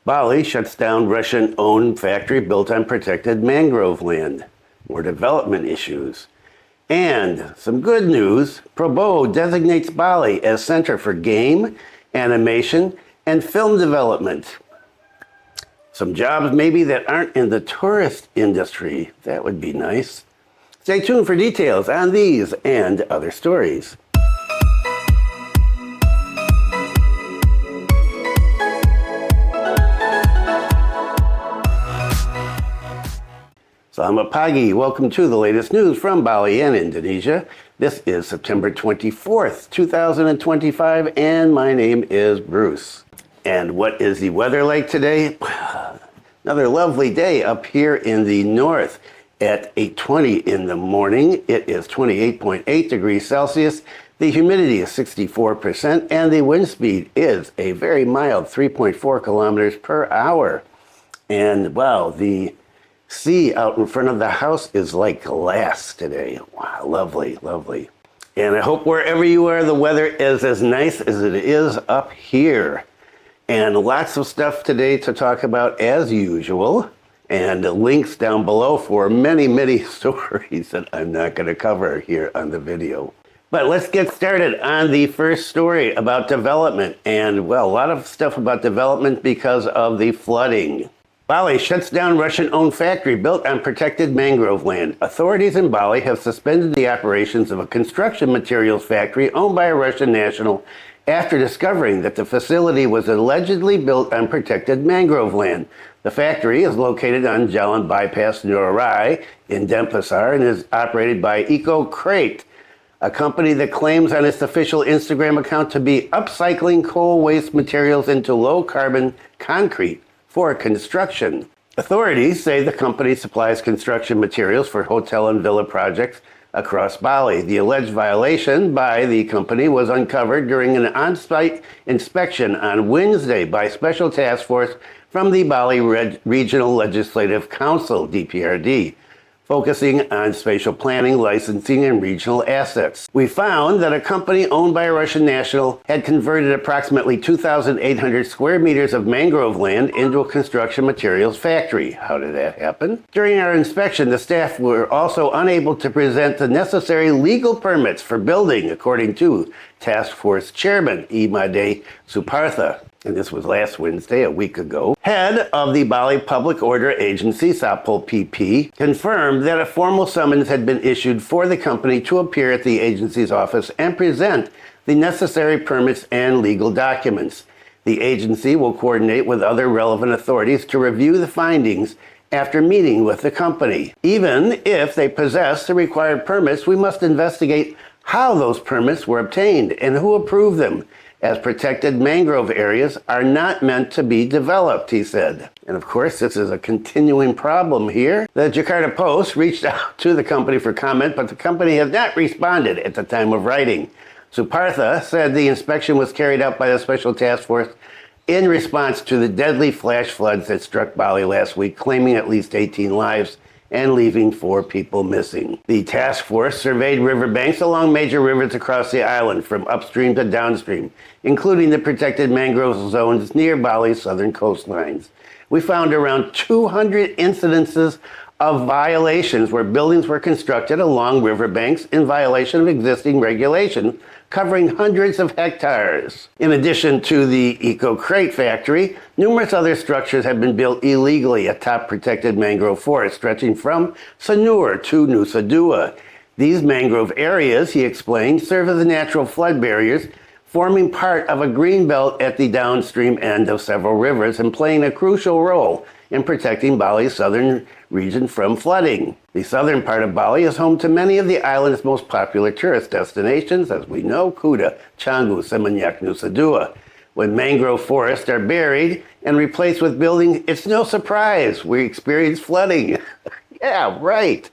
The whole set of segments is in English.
Bali shuts down Russian-owned factory built on protected mangrove land. More development issues. And some good news, Prabowo designates Bali as center for game, animation, and film development. Some jobs maybe that aren't in the tourist industry. That would be nice. Stay tuned for details on these and other stories. Selamat pagi. Welcome to the latest news from Bali and Indonesia. This is September 24th, 2025, and my name is Bruce. And what is the weather like today? Another lovely day up here in the north at 8:20 in the morning. It is 28.8 degrees Celsius. The humidity is 64%, and the wind speed is a very mild 3.4 kilometers per hour. And wow, the sea out in front of the house is like glass today. Wow, lovely, lovely. And I hope wherever you are, the weather is as nice as it is up here. And lots of stuff today to talk about as usual. And links down below for many, many stories that I'm not going to cover here on the video. But let's get started on the first story about development. And well, a lot of stuff about development because of the flooding. Bali shuts down Russian-owned factory built on protected mangrove land. Authorities in Bali have suspended the operations of a construction materials factory owned by a Russian national after discovering that the facility was allegedly built on protected mangrove land. The factory is located on Jalan Bypass Nurai in Denpasar and is operated by EcoCrate, a company that claims on its official Instagram account to be upcycling coal waste materials into low-carbon concrete for construction. Authorities say the company supplies construction materials for hotel and villa projects across Bali. The alleged violation by the company was uncovered during an on-site inspection on Wednesday by Special Task Force from the Bali Regional Legislative Council, DPRD, focusing on spatial planning, licensing, and regional assets. We found that a company owned by a Russian national had converted approximately 2,800 square meters of mangrove land into a construction materials factory. How did that happen? During our inspection, the staff were also unable to present the necessary legal permits for building, according to Task Force Chairman Imade Supartha. And this was last Wednesday, a week ago. Head of the Bali Public Order Agency, Sapol PP, confirmed that a formal summons had been issued for the company to appear at the agency's office and present the necessary permits and legal documents. The agency will coordinate with other relevant authorities to review the findings after meeting with the company. Even if they possess the required permits, we must investigate how those permits were obtained and who approved them, as protected mangrove areas are not meant to be developed, he said. And of course, this is a continuing problem here. The Jakarta Post reached out to the company for comment, but the company has not responded at the time of writing. Supartha said the inspection was carried out by the Special Task Force in response to the deadly flash floods that struck Bali last week, claiming at least 18 lives and leaving 4 people missing. The task force surveyed riverbanks along major rivers across the island, from upstream to downstream, including the protected mangrove zones near Bali's southern coastlines. We found around 200 incidences of violations where buildings were constructed along riverbanks in violation of existing regulations, covering hundreds of hectares. In addition to the EcoCrate factory, numerous other structures have been built illegally atop protected mangrove forests stretching from Sanur to Nusa Dua. These mangrove areas, he explained, serve as natural flood barriers, forming part of a green belt at the downstream end of several rivers and playing a crucial role in protecting Bali's southern region from flooding. The southern part of Bali is home to many of the island's most popular tourist destinations, as we know, Kuta, Canggu, Seminyak, Nusa Dua. When mangrove forests are buried and replaced with buildings, it's no surprise we experience flooding. Yeah, right.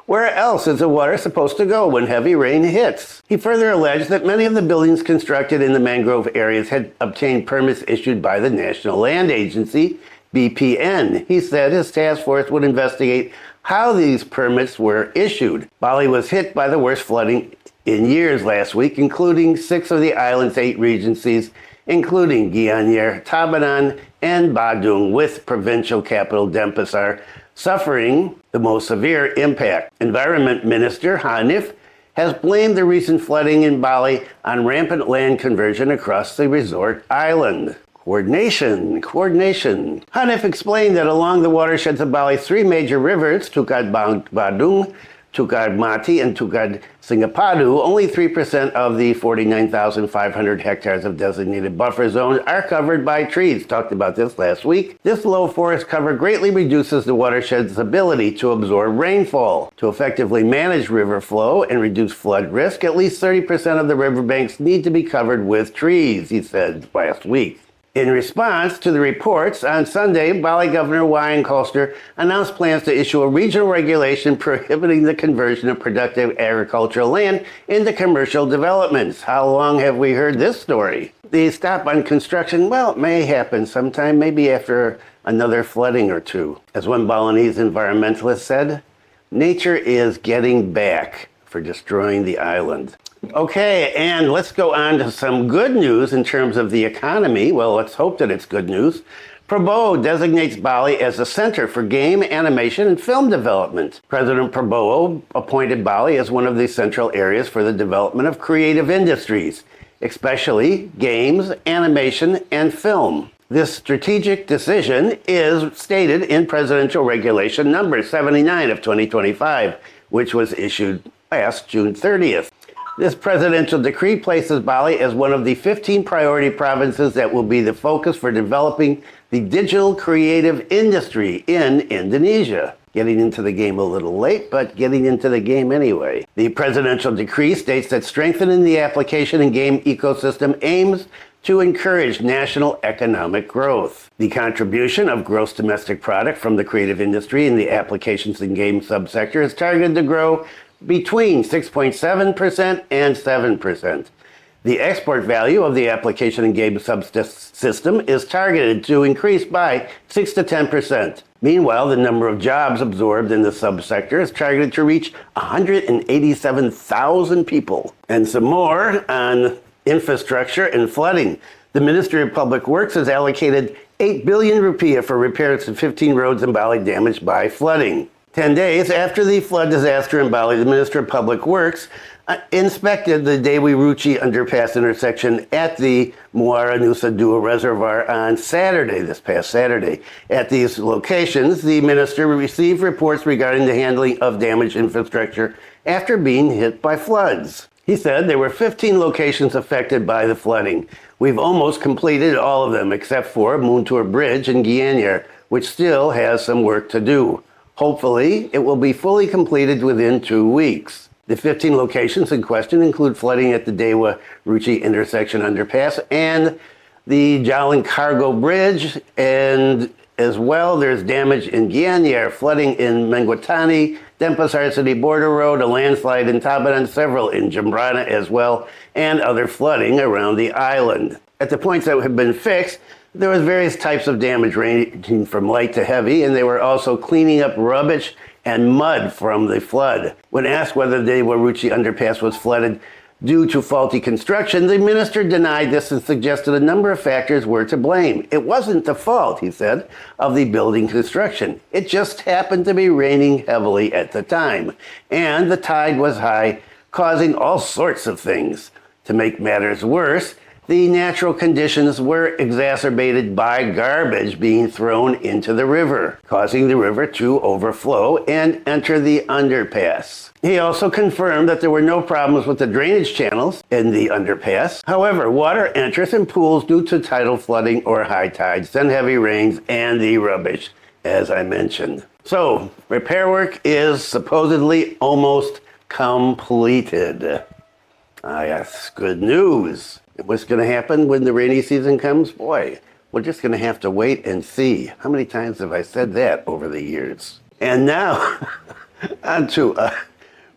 Where else is the water supposed to go when heavy rain hits? He further alleged that many of the buildings constructed in the mangrove areas had obtained permits issued by the National Land Agency, BPN. He said his task force would investigate how these permits were issued. Bali was hit by the worst flooding in years last week, including 6 of the island's 8 regencies including Gianyar, Tabanan, and Badung, with provincial capital Denpasar suffering the most severe impact. Environment Minister Hanif has blamed the recent flooding in Bali on rampant land conversion across the resort island. Coordination. Hanif explained that along the watersheds of Bali's three major rivers, Tukad Badung, Tukad Mati, and Tukad Singapadu, only 3% of the 49,500 hectares of designated buffer zones are covered by trees. Talked about this last week. This low forest cover greatly reduces the watershed's ability to absorb rainfall. To effectively manage river flow and reduce flood risk, at least 30% of the riverbanks need to be covered with trees, he said last week. In response to the reports, on Sunday, Bali Governor Wayan Koster announced plans to issue a regional regulation prohibiting the conversion of productive agricultural land into commercial developments. How long have we heard this story? The stop on construction, well, it may happen sometime, maybe after another flooding or two. As one Balinese environmentalist said, nature is getting back for destroying the island. Okay, and let's go on to some good news in terms of the economy. Well, let's hope that it's good news. Prabowo designates Bali as a center for game, animation, and film development. President Prabowo appointed Bali as one of the central areas for the development of creative industries, especially games, animation, and film. This strategic decision is stated in Presidential Regulation number 79 of 2025, which was issued last June 30th. This presidential decree places Bali as one of the 15 priority provinces that will be the focus for developing the digital creative industry in Indonesia. Getting into the game a little late, but getting into the game anyway. The presidential decree states that strengthening the application and game ecosystem aims to encourage national economic growth. The contribution of gross domestic product from the creative industry in the applications and game subsector is targeted to grow between 6.7% and 7%. The export value of the application and game subsystem is targeted to increase by 6 to 10%. Meanwhile, the number of jobs absorbed in the subsector is targeted to reach 187,000 people. And some more on infrastructure and flooding. The Ministry of Public Works has allocated 8 billion rupiah for repairs to 15 roads in Bali damaged by flooding. 10 days after the flood disaster in Bali, the Minister of Public Works inspected the Dewi Ruchi underpass intersection at the Muara Nusa Dua Reservoir on Saturday, this past Saturday. At these locations, the minister received reports regarding the handling of damaged infrastructure after being hit by floods. He said there were 15 locations affected by the flooding. We've almost completed all of them except for Muntur Bridge in Gianyar, which still has some work to do. Hopefully, it will be fully completed within 2 weeks. The 15 locations in question include flooding at the Dewi Ruchi intersection underpass and the Jalan Cargo Bridge, and as well there's damage in Gianyar, flooding in Menguatani, Denpasar City Border Road, a landslide in Tabanan, several in Jembrana as well, and other flooding around the island. At the points that have been fixed, there was various types of damage ranging from light to heavy, and they were also cleaning up rubbish and mud from the flood. When asked whether the Dewi Ruchi underpass was flooded due to faulty construction, the minister denied this and suggested a number of factors were to blame. It wasn't the fault, he said, of the building construction. It just happened to be raining heavily at the time, and the tide was high, causing all sorts of things. To make matters worse, the natural conditions were exacerbated by garbage being thrown into the river, causing the river to overflow and enter the underpass. He also confirmed that there were no problems with the drainage channels in the underpass. However, water enters in pools due to tidal flooding or high tides, then heavy rains, and the rubbish, as I mentioned. So, repair work is supposedly almost completed. Yes, good news. What's going to happen when the rainy season comes? Boy, we're just going to have to wait and see. How many times have I said that over the years? And now, on to a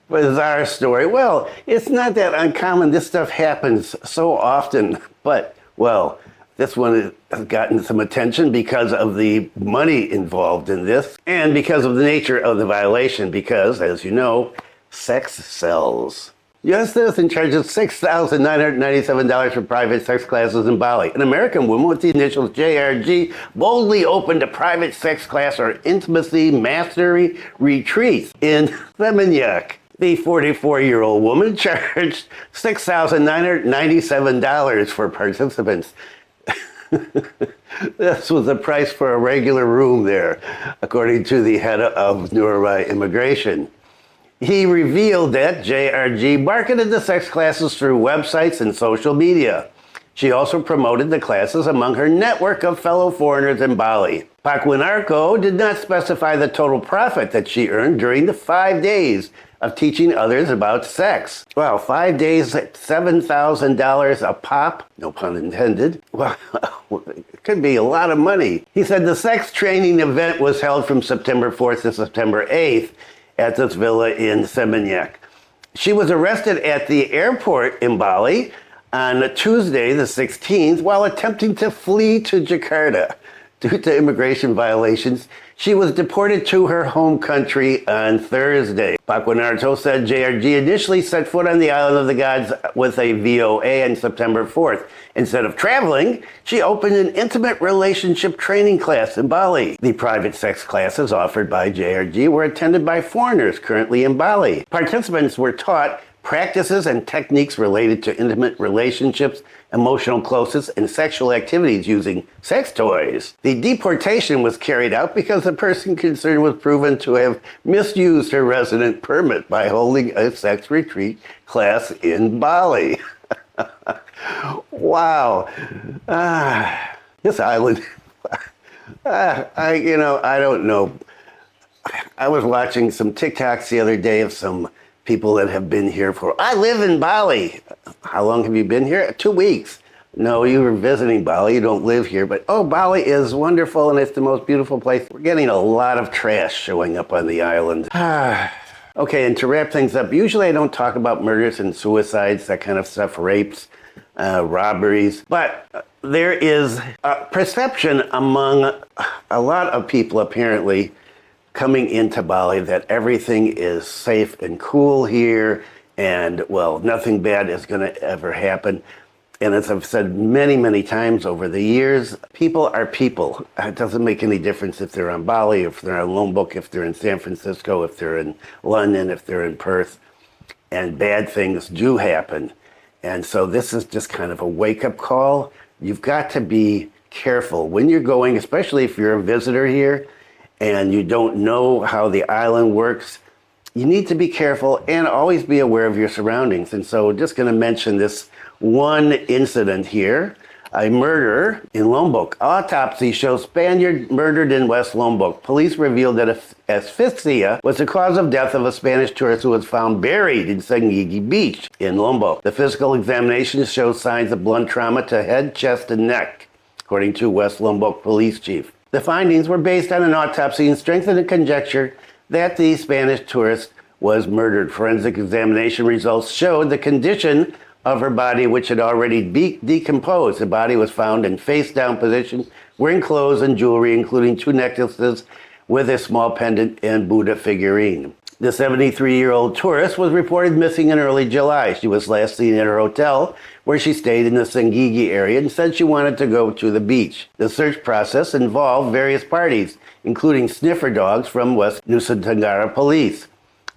bizarre story. Well, it's not that uncommon. This stuff happens so often. But, well, this one has gotten some attention because of the money involved in this and because of the nature of the violation. Because, as you know, sex sells. U.S. citizen charges $6,997 for private sex classes in Bali. An American woman with the initials JRG boldly opened a private sex class or intimacy mastery retreat in Seminyak. The 44-year-old woman charged $6,997 for participants. This was the price for a regular room there, according to the head of Nurai Immigration. He revealed that JRG marketed the sex classes through websites and social media. She also promoted the classes among her network of fellow foreigners in Bali. Paquinarco did not specify the total profit that she earned during the 5 days of teaching others about sex. Wow, 5 days at $7,000 a pop, no pun intended. Wow, it could be a lot of money. He said the sex training event was held from September 4th to September 8th at this villa in Seminyak. She was arrested at the airport in Bali on Tuesday, the 16th, while attempting to flee to Jakarta. Due to immigration violations, she was deported to her home country on Thursday. Paquinarco said JRG initially set foot on the island of the gods with a VOA on September 4th. Instead of traveling, she opened an intimate relationship training class in Bali. The private sex classes offered by JRG were attended by foreigners currently in Bali. Participants were taught practices and techniques related to intimate relationships, emotional closeness, and sexual activities using sex toys. The deportation was carried out because the person concerned was proven to have misused her resident permit by holding a sex retreat class in Bali. Wow. This island, I don't know. I was watching some TikToks the other day of some people that have been here I live in Bali. How long have you been here? 2 weeks. No, you were visiting Bali. You don't live here. But, Bali is wonderful and it's the most beautiful place. We're getting a lot of trash showing up on the island. Okay, and to wrap things up, usually I don't talk about murders and suicides, that kind of stuff, rapes, robberies. But there is a perception among a lot of people, apparently, coming into Bali that everything is safe and cool here and, nothing bad is going to ever happen. And as I've said many, many times over the years, people are people. It doesn't make any difference if they're on Bali, if they're on Lombok, if they're in San Francisco, if they're in London, if they're in Perth. And bad things do happen. And so this is just kind of a wake-up call. You've got to be careful when you're going, especially if you're a visitor here, and you don't know how the island works. You need to be careful and always be aware of your surroundings. And so just going to mention this one incident here, a murder in Lombok. Autopsy shows Spaniard murdered in West Lombok. Police revealed that asphyxia was the cause of death of a Spanish tourist who was found buried in Senggigi Beach in Lombok. The physical examination shows signs of blunt trauma to head, chest, and neck, according to West Lombok police chief. The findings were based on an autopsy and strengthened the conjecture that the Spanish tourist was murdered. Forensic examination results showed the condition of her body, which had already decomposed. The body was found in face-down position, wearing clothes and jewelry, including 2 necklaces with a small pendant and Buddha figurine. The 73-year-old tourist was reported missing in early July. She was last seen at her hotel, where she stayed in the Senggigi area, and said she wanted to go to the beach. The search process involved various parties, including sniffer dogs from West Nusa Tenggara police.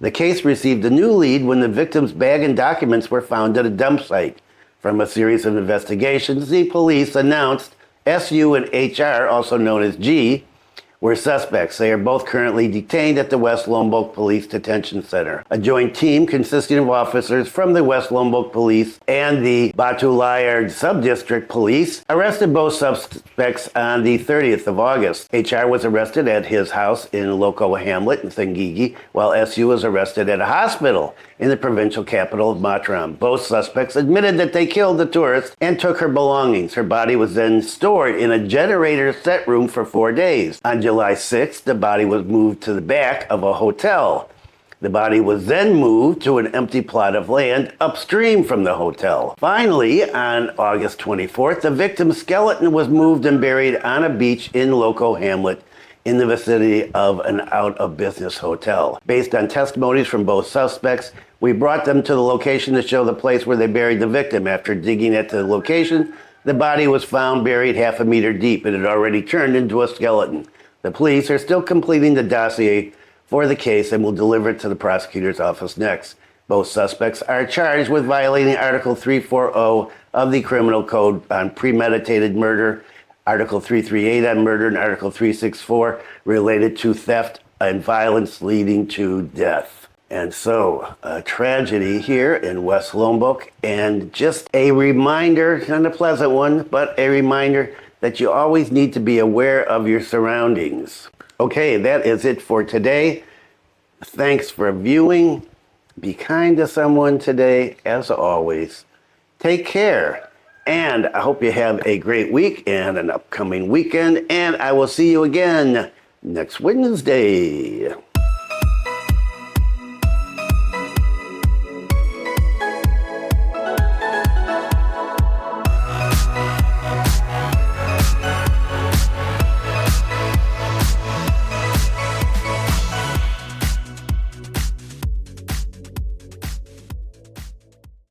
The case received a new lead when the victim's bag and documents were found at a dump site. From a series of investigations, the police announced SU and HR, also known as G, were suspects. They are both currently detained at the West Lombok Police Detention Center. A joint team consisting of officers from the West Lombok Police and the Batu Layar Subdistrict Police arrested both suspects on the 30th of August. HR was arrested at his house in Loco Hamlet in Senggigi, while SU was arrested at a hospital in the provincial capital of Matram. Both suspects admitted that they killed the tourist and took her belongings. Her body was then stored in a generator set room for 4 days. On July 6th, the body was moved to the back of a hotel. The body was then moved to an empty plot of land upstream from the hotel. Finally, on August 24th, the victim's skeleton was moved and buried on a beach in Loco Hamlet in the vicinity of an out-of-business hotel. Based on testimonies from both suspects, We brought them to the location to show the place where they buried the victim. After digging at the location, the body was found buried half a meter deep. It had already turned into a skeleton. The police are still completing the dossier for the case and will deliver it to the prosecutor's office next. Both suspects are charged with violating Article 340 of the Criminal Code on premeditated murder, Article 338 on murder, and Article 364 related to theft and violence leading to death. And so, a tragedy here in West Lombok, and just a reminder, not a pleasant one, but a reminder that you always need to be aware of your surroundings. Okay, that is it for today. Thanks for viewing. Be kind to someone today, as always. Take care. And I hope you have a great week and an upcoming weekend. And I will see you again next Wednesday.